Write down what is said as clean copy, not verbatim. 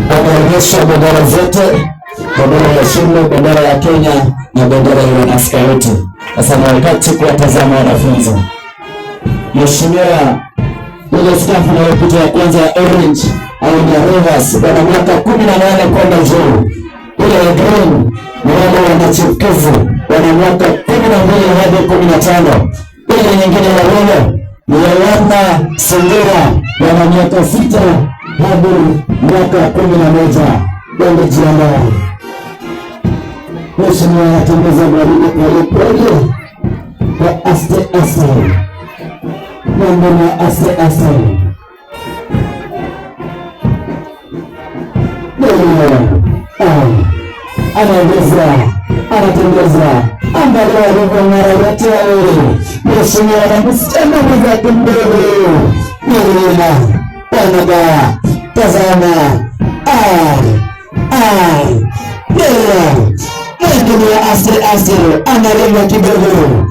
Anaonyesha bendera zote, bendera ya shule, bendera ya Kenya na bendera ya wanaskauti. Sasa ni wakati kuwatazama wanafunzi. Mheshimiwa ile staff inayopita ya kwanza ya orange au ya Rivers wana miaka 18 kwenda juu. Ile ya green ni wale wanachipukizi wana miaka 12 hadi 15. Ile nyingine ya yellow ni ya wana Singida wana miaka 6 hadi miaka 11. Ndio jiandaa. Mheshimiwa anatembeza gwaride pole kwa aste. Mambo na aste. Anatembeza angalia alivyong'ara yote wawili. Mheshimiwa anamsichana mwenzake mdogo wanagaa. Tazama mwingine ya aste analenga kidogo.